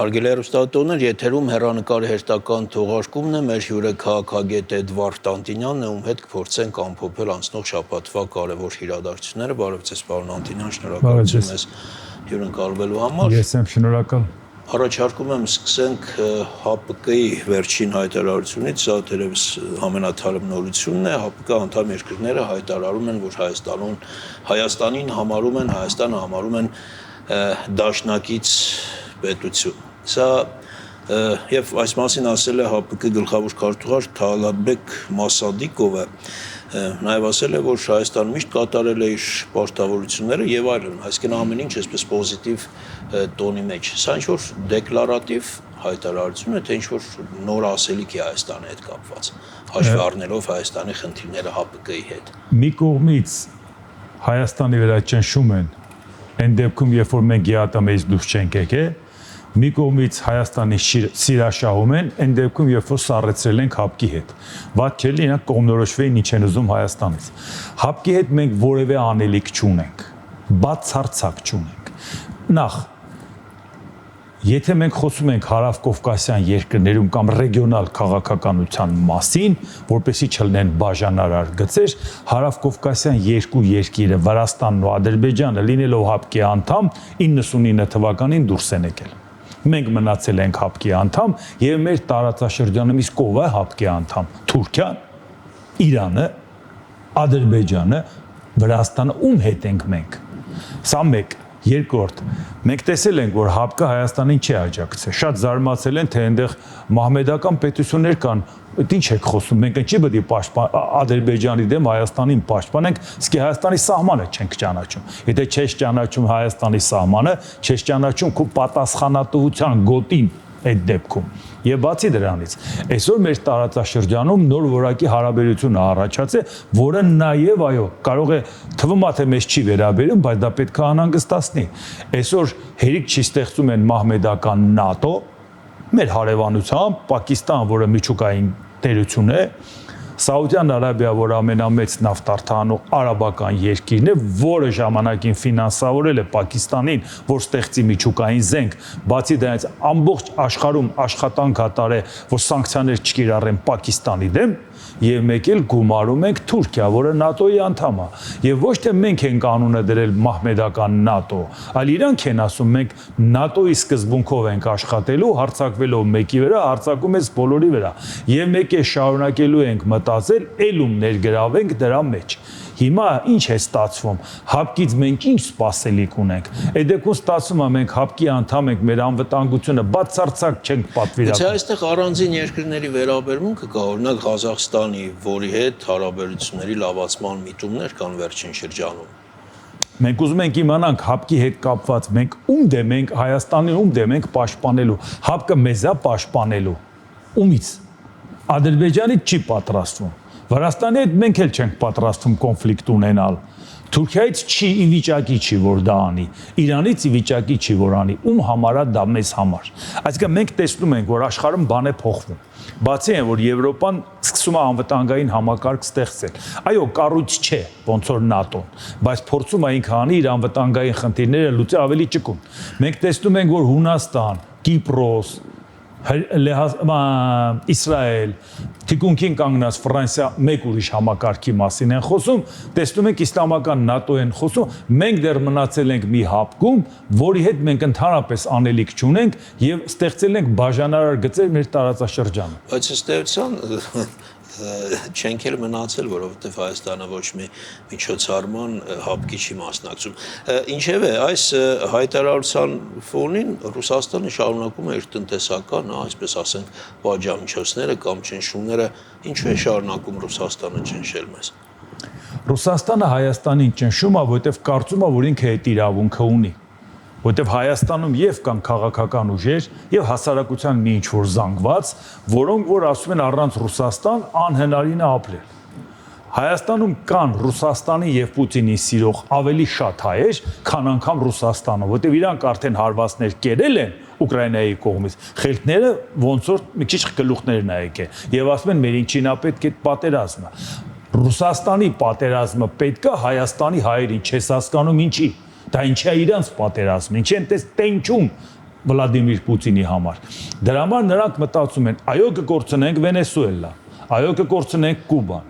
Հարգելի հեռուստատողներ, եթերում հեռանկարի հերթական թողարկումն է, մեր հյուրը քաղաքագետ Էդվարդ Անտինյանն է, ում հետ կփորձենք ամփոփել անցնող շաբաթվա կարևոր իրադարձությունները։ Բարև ձեզ, պարոն Անտինյան, շնորհակալություն մեզ հյուրընկալվելու համար։ Ես եմ շնորհակալ։ Առաջարկում եմ սկսենք ՀԱՊԿ-ի վերջին հայտարարությունից, սա թերևս ամենաթարմ նորությունն է։ ՀԱՊԿ անդամ երկրները հայտարարում են, որ Հայաստանը համարում են դաշնակից պետություն։ Սա եւ այս մասին ասել է ՀԱՊԿ գլխավոր քարտուղար Թալաբեկ Մասադիկովը, նաեւ ասել է, որ Հայաստանը միշտ կատարել է իր պարտավորությունները եւ այլն, այսինքն ամեն ինչ այսպես պոզիտիվ տոնի մեջ։ Սա ինչ որ դեկլարատիվ հայտարարություն է, թե ինչ որ նոր ասելիք է Հայաստանի հետ կապված, հաշվի առնելով Հայաստանի խնդիրները ՀԱՊԿ-ի հետ։ Մի կողմից Հայաստանի վրա ճնշում են, այն դեպքում, երբ որ մենք ԵԱՏՄ-ից դուրս չենք եկել, մի կողմից Հայաստանի սիրաշահում են, այն դեպքում, երբ որ սառեցրել ենք ՀԱՊԿ-ի հետ։ Ված չէ լինի կողմնորոշվեին ինչ են ուզում Հայաստանից։ ՀԱՊԿ-ի հետ մենք որևէ անելիք չունենք, բացարձակ չունենք։ Նախ, եթե մենք խոսում ենք հարավկովկասյան երկրներում կամ ռեգիոնալ քաղաքականության մասին, որպեսզի չլինեն բաժանարար գծեր, հարավկովկասյան երկու երկիրը, Վրաստանն ու Ադրբեջանը, լինելով ՀԱՊԿ-ի անդամ, 99 թվականին դուրս են եկել։ Մենք մնացել ենք ՀԱՊԿ-ի անդամ եւ մեր տարածաշրջանում իսկ ով է ՀԱՊԿ-ի անդամ։ Թուրքիան, Իրանը, Ադրբեջանը, Վրաստանը, ում հետ ենք մենք։ Սա մեկ։ Երկրորդ, մենք տեսել ենք, որ ՀԱՊԿ-ը Հայաստանին չի աջակցել։ Շատ զարմացել են, թե այնտեղ մահմեդական պետություններ կան։ Այդ ինչ եք խոսում։ Մենք ինչի պետք է Ադրբեջանի դեմ Հայաստանին պաշտպանենք, իսկ Հայաստանի սահմանը չենք ճանաչում։ Եթե չես ճանաչում Հայաստանի սահմանը, չես ճանաչում քո պատասխանատվության գոտին այդ դեպքում։ Եվ բացի դրանից, այսօր մեր տարածաշրջանում նոր որակի հարաբերություն առաջացել, որը նաև այո, կարող է թվում է թե մեզ չի վերաբերում, բայց դա պետք է անհանգստացնի։ Այսօր հերիք չի ստեղծում են մահմեդական ՆԱՏՕ, մեր հարևանությամբ Պակիստան, որը միջուկային տերություն է, Սաուդյան Արաբիա, որ ամենամեծ նավթարդարանող արաբական երկիրն է, որը ժամանակին ֆինանսավորել է Պակիստանին, որ ստեղծի միջուկային զենք, բացի դրանից ամբողջ աշխարհում աշխատանք կատարե, որ սանկցիաներ չկիրառեն Պակիստանի դեմ, եւ մեկ էլ գումարում ենք Թուրքիա, որը ՆԱՏՕ-ի անդամ է, եւ ոչ թե մենք ենք անունը դրել մահմեդական ՆԱՏՕ, այլ իրանք են ասում մենք ՆԱՏՕ-ի սկզբունքով ենք աշխատելու, հարձակվելով մեկի վրա, հարձակում ես բոլորի վրա, եւ մեկ է շարունակելու ենք մտածել, ելում ներգրավենք դրա մեջ։ Հիմա ինչ է ստացվում, ՀԱՊԿ-ից մենք ինչ սպասելիք ունենք, այդ դեպքում ստացվում է մենք ՀԱՊԿ-ի անդամ ենք, մեր անվտանգությունը բացարձակ չենք պատվիրակում։ Չէ, այստեղ առանձին երկրների վերաբերմունքը կա, օրինակ Ղազախստանի, որի հետ հարաբերությունների լավացման միտումներ կան վերջին շրջանում։ Մենք ուզում ենք իմանանք ՀԱՊԿ-ի հետ կապված, մենք ում դեմ ենք, Հայաստանին ում դեմ ենք պաշտպանելու, ՀԱՊԿ-ը մեզ է պաշտպանելու, ումից, Ադրբեջանից չի պատրաստվում, Վրաստանի հետ մենք էլ չենք պատրաստվում կոնֆլիկտ ունենալ, Թուրքիայից ի վիճակի չի, որ դա անի, Իրանից ի վիճակի չի, որ անի, ում համար է դա մեզ համար։ Այսինքն մենք տեսնում ենք, որ աշխարհում բան է փոխվում։ Բացի այն, որ Եվրոպան սկսում է անվտանգային համակարգ ստեղծել։ Այո, կառույց չէ, ոնց որ ՆԱՏՕ-ն, բայց փորձում է ինքը անի իր անվտանգային խնդիրները լուծել ավելի ճկուն։ Մենք տեսնում ենք, որ Հունաստան, Կիպրոս, Իսրայել, թիկունքին կանգնած Ֆրանսիա մեկ ուրիշ համակարգի մասին են խոսում, տեսնում ենք իսլամական ՆԱՏՕ են խոսում, մենք դեռ մնացել ենք մի ՀԱՊԿ-ում, որի հետ մենք ընդհանրապես անելիք չունենք եւ ստեղծել ենք բաժանարար գծեր մեր տարածաշրջանում։ Բայց ըստ էության չենք էլ մնացել, որովհետև Հայաստանը ոչ մի միջոցառման ՀԱՊԿ-ի չի մասնակցում։ Ինչևէ, այս հայտարարության ֆոնին Ռուսաստանը շարունակում է իր տնտեսական, այսպես ասենք, պատժամիջոցները կամ ճնշումները, ինչու է շարունակում Ռուսաստանը ճնշել մեզ։ Ռուսաստանը Հայաստանին ճնշում է, որովհետև կարծում է, որ ինքը այդ իրավունքը ունի։ Որտեվ Հայաստանում եւ կան քաղաքական ուժեր եւ հասարակության մի ինչ-որ զանգված, որոնք որ ասում են առանց Ռուսաստան անհնարին է ապրել։ Հայաստանում կան Ռուսաստանի եւ Պուտինի սիրող ավելի շատ հայեր, քան անգամ Ռուսաստանը, որտեղ իրանք արդեն հարվածներ կերել են Ուկրաինայի կողմից։ Խելքները ոնց որ մի քիչ գլուխներն ա եկել եւ ասում են մեր ինչին ա պետք է պատերազմը։ Ռուսաստանի պատերազմը պետքա Հայաստանի հայերին չես հասկանում ինչի։ Դա ինչ է իրանց պատերազմը, ինչ են տես տենչում Վլադիմիր Պուտինի համար։ Դրա համար նրանք մտածում են, այո կկորցնենք Վենեսուելա, այո կկորցնենք Կուբան։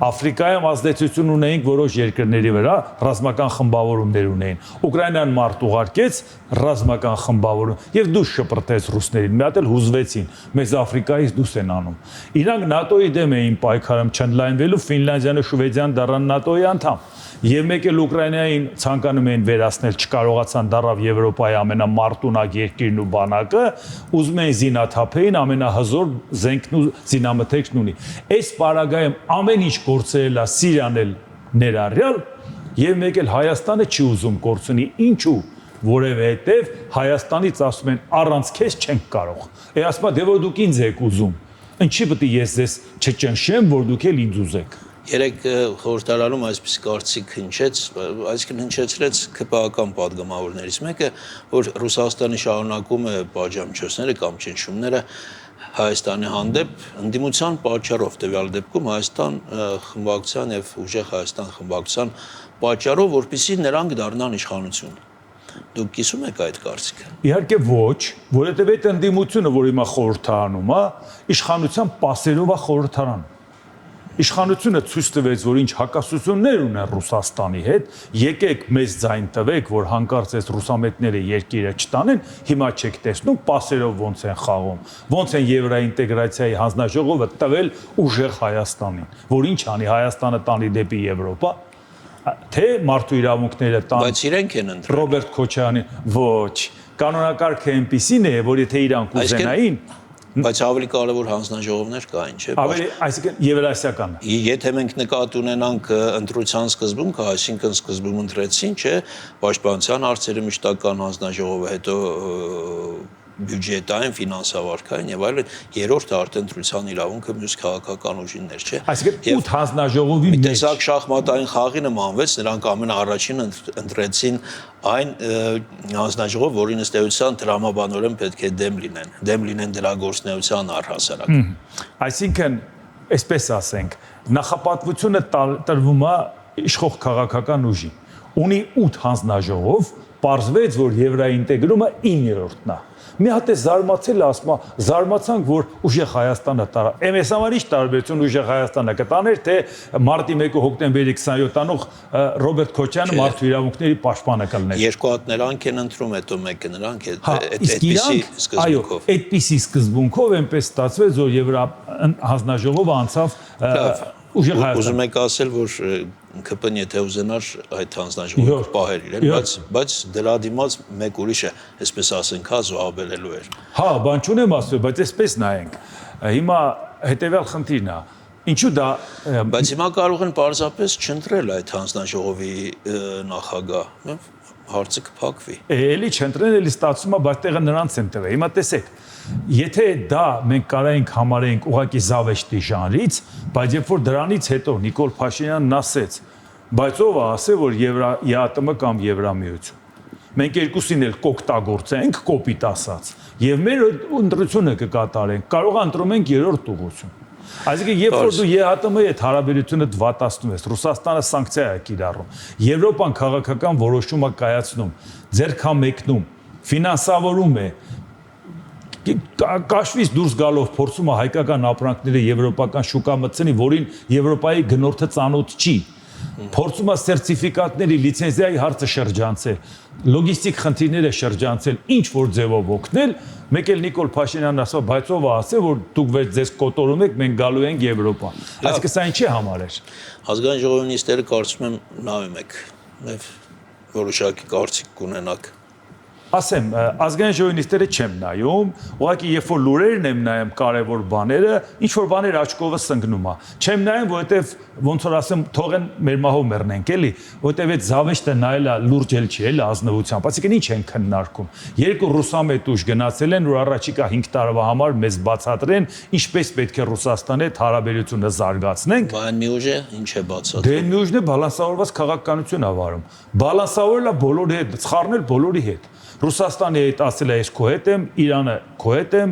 Աֆրիկայում ազդեցություն ունեինք որոշ երկրների վրա, ռազմական խմբավորումներ ունեին։ Ուկրաինան մարդ ուղարկեց ռազմական խմբավորում եւ դուրս շպրտեց ռուսներին։ Մի հատ էլ հուզվեցին, մեզ Աֆրիկայից դուրս են անում։ Իրանք ՆԱՏՕ-ի դեմ էին պայքարում չընդլայնվելու, Ֆինլանդիան ու Շվեդիան դառան ՆԱՏՕ-ի անդամ։ Եվ մեկ էլ Ուկրաինային ցանկանում էին վերացնել, չկարողացան դառավ Եվրոպայի ամենամարտունակ երկիրն ու բանակը, ուզում էին զինաթափեին ամենահզոր զենքն ու զինամթերքն ունի։ Այս պարագայում ամեն ինչ կորցրել է Սիրիան էլ ներառյալ, եւ մեկ էլ Հայաստանը չի ուզում կորցնի, ինչու, որովհետեւ Հայաստանից ասում են առանց քեզ չենք կարող։ Ասում է դե որ դուք ինձ եք ուզում, ինչի՞ պետք է ես ձեզ չճնշեմ, որ դուք էլ ինձ ուզեք։ Երեք խորհրդարանում այսպես կարծիք հնչեց, այսինքն հնչեցրեց ԿՊԱ-ական պատգամավորներից մեկը, որ Ռուսաստանի շարունակում է պատժամիջոցները կամ ճնշումները Հայաստանի հանդեպ ընդդիմության պատճառով, տվյալ դեպքում Հայաստան խմբակցության եւ ուժեղ Հայաստան խմբակցության պատճառով, որպեսզի նրանք դառնան իշխանություն։ Դուք կիսում եք այդ կարծիքը։ Իհարկե ոչ, որովհետեւ այդ ընդդիմությունը, որ հիմա խորհրդարանում է, իշխանության պասերով է խորհրդարան։ Իշխանությունը ցույց տվեց, որ ինչ հակասություններ ունեն Ռուսաստանի հետ, եկեք մեզ ձայն տվեք, որ հանկարծ այս ռուսամետները երկիրը չտանեն, հիմա չեք տեսնում պասերով ոնց են խաղում, ոնց են եվրոինտեգրացիայի հանձնաժողովը տվել ուժեղ Հայաստանին, որ ինչ անի Հայաստանը տանի դեպի Եվրոպա, թե մարդու իրավունքները տան։ Բայց իրենք են ընտրել։ Ռոբերտ Քոչարյանի ոչ, կանոնակարգը այնպիսին է, որ եթե իրանք ուզենային Բայց ավելի կարևոր հանձնաժողովներ կային, չէ՞։ Ավելի, այսինքն եվրասիական։ Եթե մենք նկատի ունենանք ընտրության սկզբունքը, այսինքն սկզբում ընտրեցին, չէ՞, պաշտպանության հարցերի մշտական հանձնաժողովը, հետո բյուջետային, ֆինանսավարքային եւ այլն, երրորդը արդեն ընտրության իրավունքը մյուս քաղաքական ուժիններ, չէ՞։ Այսինքն 8 հանձնաժողովի մեջ տեսակ շախմատային խաղի նմանվեց, նրանք ամենաառաջին ընտրեցին այն հանձնաժողով, որին ըստ էության տրամաբանորեն պետք է դեմ լինեն դրա գործունեության առհասարակ։ Այսինքն, այսպես ասենք, նախապատվությունը տրվում է իշխող քաղաքական ուժին։ Ունի 8 հանձնաժողով, պարզվեց, որ եվրոինտեգրումը 9-րդն է։ Մի հատ է զարմացել, ասում է, զարմացանք, որ ուժեղ Հայաստանը տարա։ Այս համար ինչ տարբերություն ուժեղ Հայաստանը կտաներ, թե մարտի 1 հոկտեմբերի 27-անող Ռոբերտ Քոչյանը մարդու իրավունքների պաշտպանը կլներ։ Երկու հատ նրանք են ընտրում, հետո մեկը նրանք է այդպիսի սկզբունքով։ Այդպիսի սկզբունքով այնպես ստացվեց, որ հանձնաժողովը անցավ ուժեղ Հայաստան։ Ուզում եք ասել, որ ԿՊ-ն եթե ուզենար այդ հանձնաժողովը պահեր իրեն, բայց դրա դիմաց մեկ ուրիշը, այսպես ասենք, զոհաբերելու էր։ Հա, բան չունեմ ասել, բայց այսպես նայենք։ Հիմա հետեւյալ խնդիրն է։ Ինչու դա բայց հիմա կարող են պարզապես չընտրել այդ հանձնաժողովի նախագահ, հարցը կփակվի։ Էլի չընտրեն, էլի ստացվում է, բայց տեղը նրանց են տվել։ Հիմա տեսեք, եթե դա մենք կարայինք համարենք ուղղակի զավեշտի ժանրից, բայց երբ որ դրանից հետո Նիկոլ Փաշինյանն ասեց, բայց ով է ասել, որ ԵԱՏՄ կամ Եվրամիություն։ Մենք երկուսին էլ կօգտագործենք, կոպիտ ասած, եւ մեր ընտրությունը կկատարենք, կարող է ընտրում ենք երրորդ ուղղություն։ Այսինքն, երբ որ դու ԵԱՏՄ-ի հետ հարաբերությունը դվատացնում ես, Ռուսաստանը սանկցիա է կիրառում, Եվրոպան քաղաքական որոշում է կայացնում, ձեռքա մեկնում, ֆինանսավորում է, կաշվից դուրս գալով փորձում է հայկական ապրանքները եվրոպական շուկա մտցնի, որին Եվրոպայի գնորդը ծանոթ չի, փորձում է սերտիֆիկատների, լիցենզիայի հարցը շրջանցել, լոգիստիկ խնդիրները շրջանցել, ինչ որ ձևով օգնել, մեկ էլ Նիկոլ Փաշինյանն ասա, բայց ով է ասել, որ դուք ձեզ կոտորում եք, մենք գալու ենք Եվրոպա։ Այսինքն սա ինչի համար էր։ Ազգային ժողովի նիստերը կարծում եմ նայում եք, որոշակի կարծիք կունենաք։ ասեմ, ազգային ժողովնիստերը չեմ նայում, ուղղակի երբ որ լուրերն եմ նայում կարևոր բաները, ինչ որ բաներ աչքովս ընկնում է։ Չեմ նայում, որովհետև ոնց որ ասեմ, թողեն մեր մահով մեռնենք, էլի, որովհետև այդ զավեշտը նայելա լուրջ էլ չի, էլի ազնվությամբ։ Այսինքն ինչ են քննարկում։ Երկու ռուսամետ ուժ գնացել են, որ առաջիկա 5 տարվա համար մեզ բացատրեն, ինչպես պետք է Ռուսաստանի հետ հարաբերությունը զարգացնենք։ Բայց մի ուժ է, ինչ է բացատրում։ Դե մի ուժն է բալանսավորված քաղաքականություն ա վարում։ Բալանսավորելա բոլորի հետ, սխարնել բոլորի հետ։ Ռուսաստանի հետ ասել է ես քո հետ եմ, Իրանը քո հետ եմ,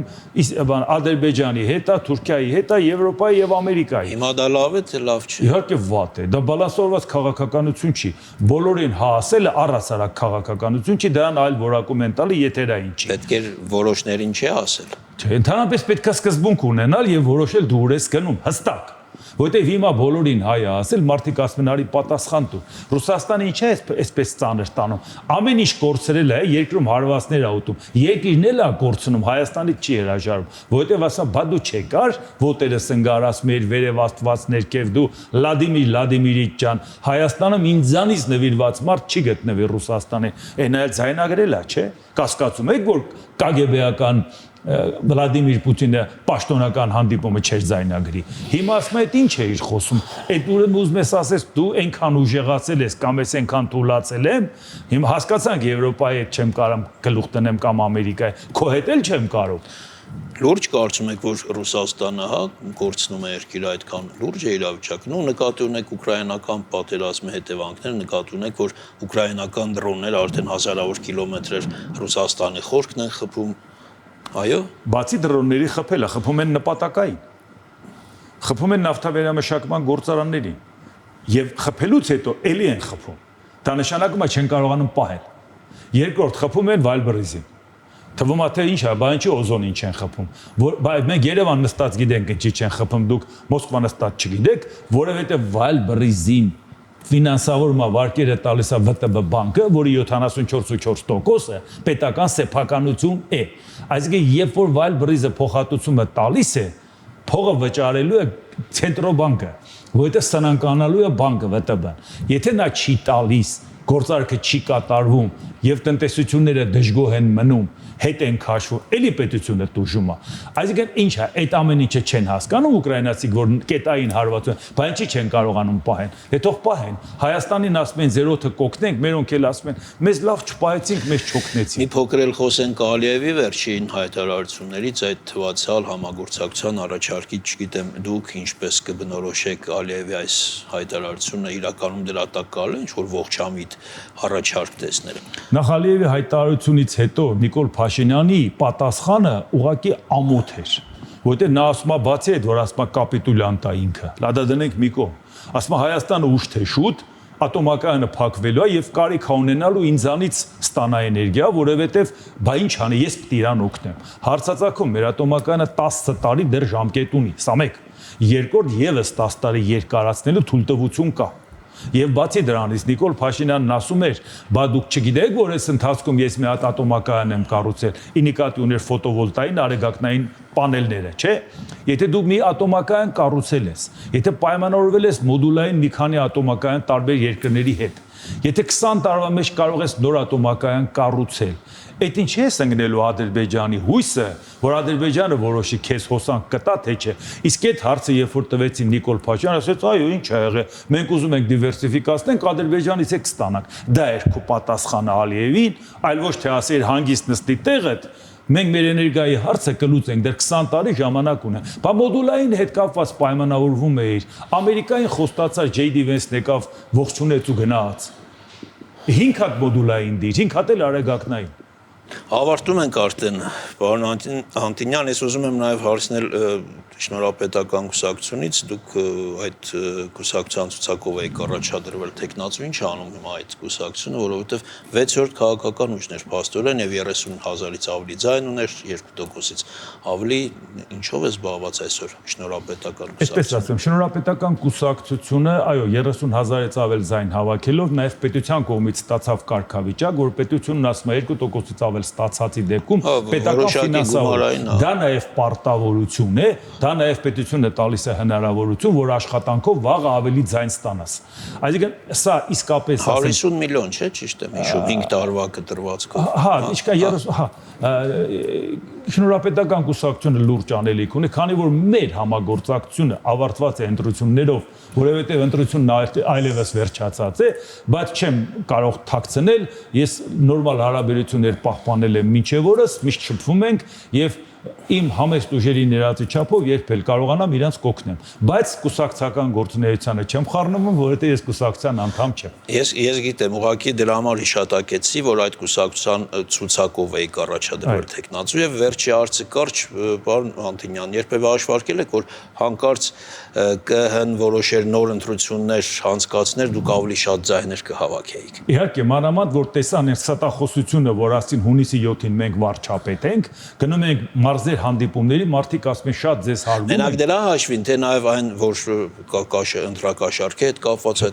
Ադրբեջանի հետ է, Թուրքիայի հետ է, Եվրոպայի եւ Ամերիկայի։ Հիմա դա լավ է, թե լավ չի։ Իհարկե վատ է, դա բալանսավորված քաղաքականություն չի։ Բոլորին հա ասելը առասարակ քաղաքականություն չի, դրան այլ որակում են տալի եթերային չի։ Պետք է որոշներին չի ասել։ Չէ, ընդհանրապես պետք է սկզբունք ունենալ եւ որոշել դու ուր ես գնում, հստակ։ Որտեւ հիմա բոլորին հայ է ասել, մարդիկ ասում են արի պատասխան տու։ Ռուսաստանը ինչ է այսպես ծանր տանում։ Ամեն ինչ կորցրել է, երկրում հարվածներ ա ուտում։ Երկիրն էլ է կորցնում, Հայաստանից չի հրաժարվում։ Որտեւ ասա, բա դու չեկար, ոտերը սնգարած մեր վերև աստված ներքև դու Վլադիմիր ջան, Հայաստանում ինձանից նվիրված մարդ չի գտնվի Ռուսաստանի։ Այն այլ ձայնագրել է, չէ՞։ Կասկածում եք, որ KGB-ական Վլադիմիր Պուտինը պաշտոնական հանդիպումը չէր ձայնագրի։ Հիմա ասում է, ինչ է իր խոսում։ Այդ ուրեմն ուզում ես ասես դու այնքան ուժեղացել ես կամ ես այնքան թուլացել եմ, հիմա հասկացանք Եվրոպայի հետ չեմ կարող գլուխ տնեմ կամ Ամերիկայի, քո հետ էլ չեմ կարող։ Լուրջ կարծում եք, որ Ռուսաստանը հա կորցնում է երկիրը այդքան լուրջ է իրավիճակն ու նկատի ունեք ուկրաինական պատերազմի հետևանքները, նկատի ունեք, որ ուկրաինական դրոնները արդեն հազարավոր կիլոմետրեր Ռուսաստանի խորքն են խփում։ Այո, բացի դրոնների խփելը, խփում են նպատակային։ Խփում են նավթավերամշակման գործարաններին եւ խփելուց հետո ելի են խփում։ Դա նշանակում է չեն կարողանում պահել։ Երկրորդ խփում են Վալբրիզին։ Թվում է թե ինչ է, բան չի օզոնին չեն խփում։ Բայց մենք Երևան նստած գիտենք ինչի չեն խփում, դուք Մոսկվա նստած չգիտեք, որովհետեւ Վալբրիզին ֆինանսավորումա վարկերը տալիս է ՎՏԲ բանկը, որի 74.4%-ը պետական սեփականություն է։ Այսինքն, երբ որ Վալբրիզը փոխհատուցումը տալիս է, փողը վճարելու է ցենտրոբանկը, որովհետև սնանկանալու է բանկը ՎՏԲ-ն։ Եթե նա չի տալիս, գործարքը չի կատարվում եւ տնտեսությունները դժգոհ են մնում, հետ են քաշվում, էլի պետությունը տուժում է։ Այսինքն ինչ է, այդ ամեն ինչը չեն հասկանում ուկրաինացիք, որ կետային հարվածություն, բայց ինչի չեն կարողանում պահեն։ Դե թող պահեն։ Հայաստանին ասում են 0-ը կօգնենք, մերոնք էլ ասում են, մեզ լավ չպահեցինք, մեզ չօգնեցին։ մի փոքր էլ խոսենք Ալիևի վերջին հայտարարություններից, այդ թվացial համագործակցության առաջարկի, չգիտեմ, դուք ինչպես կբնորոշեք Ալիևի այս հայտարարությունը, իրականում դրա տակ կա ինչ որ ողջամիտ առաջարկ տեսնել։ Նախ Ալիևի հայտարարությունից հետո Նիկոլ Փաշինյանի պատասխանը ուղղակի ամոթ էր, որտեղ նա ասում է բացի այդ, որ ասում է կապիտուլյանտ է ինքը, լադա դնենք մի կողմ, ասում է Հայաստանը ուշ թե շուտ ատոմակայանը փակվելու է եւ կարիք է ունենալու ինձանից ստանա էներգիա, որովհետեւ բա ինչ անի, ես պիտի իրան օգնեմ։ Հարցածագում մեր ատոմակայանը 10 տարի դեռ ժամկետ ունի, սա մեկ։ Երկրորդ եւս 10 տարի երկարացնելու թույլտվություն կա։ Եվ բացի դրանից Նիկոլ Փաշինյանն ասում էր, բա դուք չգիտեք, որ այս ընթացքում ես մի հատ ատոմակայան եմ կառուցել, ի նկատի ուներ ֆոտովոլտային արեգակնային պանելները, չէ՞։ Եթե դու մի ատոմակայան կառուցել ես, եթե պայմանավորվել ես մոդուլային մի քանի ատոմակայան տարբեր երկրների հետ, եթե 20 տարվա մեջ կարող ես նոր ատոմակայան կառուցել, այդ ինչ է սնգնելու Ադրբեջանի հույսը, որ Ադրբեջանը որոշի քեզ հոսանք կտա թե չէ։ Իսկ այդ հարցը երբ որ տվեցին Նիկոլ Փաշինյանը, ասեց, այո, ինչ ա եղել, մենք ուզում ենք դիվերսիֆիկացնենք, Ադրբեջանից եք ստանանք։ Դա էր քո պատասխանը Ալիևին, այլ ոչ թե ասեր հանգիստ նստի տեղդ, մենք մեր էներգիայի հարցը կլուծենք, դեռ 20 տարի ժամանակ ունենք։ Բա մոդուլային հետ կապված պայմանավորվում էիր, Ամերիկային խոստացած J.D. Vance-ն եկավ, ողջունեց ու գնաց։ 5 հատ մոդուլային դիր, 5 հատ էլ արեգակնային։ Ավարտում ենք արդեն, պարոն Անտինյան, ես ուզում եմ նաև հարցնել շնորհապետական կուսակցությունից, դուք այդ կուսակցության ցուցակով եք առաջադրվել տեխնացու, ինչ անում հիմա այդ կուսակցությունը, որովհետև 6-րդ քաղաքական ուժներ փաստորեն եւ 30,000-ից ավելի ձայն ուներ, 2%-ից ավելի, ինչով է զբաղված այսօր շնորհապետական կուսակցությունը։ Այսպես ասեմ, շնորհապետական կուսակցությունը, այո, 30,000-ից ավել ձայն հավաքելով նաև պետության կողմից ստացավ կարգավիճակ, որ պետությունն ասում է 2%-ից առավել ստացածի դեպքում պետական որոշակի գումարային, ֆինանսավորում։ Դա նաև պարտավորություն է, դա նաև պետությունը տալիս է հնարավորություն, որ աշխատանքով վաղը ավելի ձայն ստանաս։ Այսինքն սա իսկապես 50 միլիոն չէ, ճիշտ եմ հիշում 5 տարվա կտրվածքով։ Հա, ինչքա 30, հա, շնորհապետական կուսակցությունը լուրջ անելիք ունի, քանի որ մեր համագործակցությունը ավարտված է ընտրություններով, որովհետև ընտրությունն այլևս վերջացած է, բայց չեմ կարող թաքցնել, ես նորմալ հարաբերություններ պահպանել եմ մինչև օրս, միշտ շփվում ենք եւ իմ համեստ ուժերի ներածի չափով երբել կարողանամ իրանց կօգնեմ, բայց կուսակցական գործունեությանը չեմ խառնվում, որովհետև ես կուսակցության անդամ չեմ։ Ես գիտեմ, ուղղակի դրա համար հիշատակեցի, որ այդ կուսակցության ցուցակով էի առաջադրվել տեխնացու եւ վերջի արծի կարճ, պարոն Անտինյան, երբևէ հաշվարկել եք, որ հանկարծ ԿՀ-ն որոշեր նոր ընտրություններ հանցկացներ, դուք ավելի շատ ձայներ կհավաքեիք։ Իհարկե, մանավանդ որ տեսան այս ստախոսությունը, որ ասին հունիսի 7-ին մենք վարչապետ ենք, գնում ենք մարզեր հանդիպումների, մարդիկ ասում են շատ ձեզ հարվում։ Մենակ դրա հաշվին, թե նաև այն, որ ընտրակաշառքի հետ կապված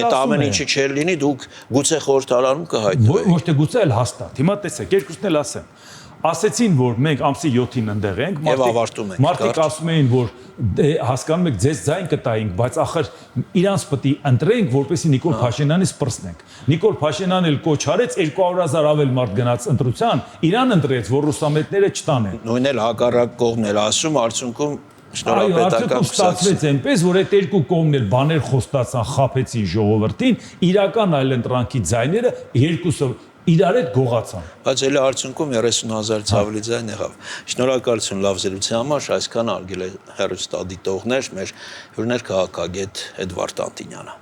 այդ ամեն ինչը չէր լինի, դուք գուցե խորհրդարանում կհայտնվեիք։ Ոչ թե գուցե, այլ հաստատ։ Հիմա տեսեք, երկուսն էլ ասեմ։ Ասեցին, որ մենք ամսի 7-ին ընդեղ ենք, մարդիկ ասում էին, որ հասկանում եք, ձեզ ձայն կտայինք, բայց ախր իրանց պետք է ընտրենք, որպեսզի Նիկոլ Փաշինյանից պրծնենք։ Նիկոլ Փաշինյանն էլ կոչ արեց 200,000 ավել մարդ գնաց ընտրության, իրան ընտրեց, որ ռուսամետները չտանեն։ Նույնն էլ հակառակ կողմն էր ասում, արդյունքում շնորհապետական ստացվեց այնպես, որ այդ երկու կողմն էլ բաներ խոստացան, խաբեցին ժողովրդին, իրական այլընտրանքի ձայները երկուսը իրար հետ գողացան։ Բայց էլի արդյունքում 30,000-ից ավելի ձայն եղավ։ Շնորհակալություն լավ զրույցի համար, այսքան արգել է հեռուստադիտողներ, մեր հյուրներ քաղաքագետ Էդվարդ Անտինյանը։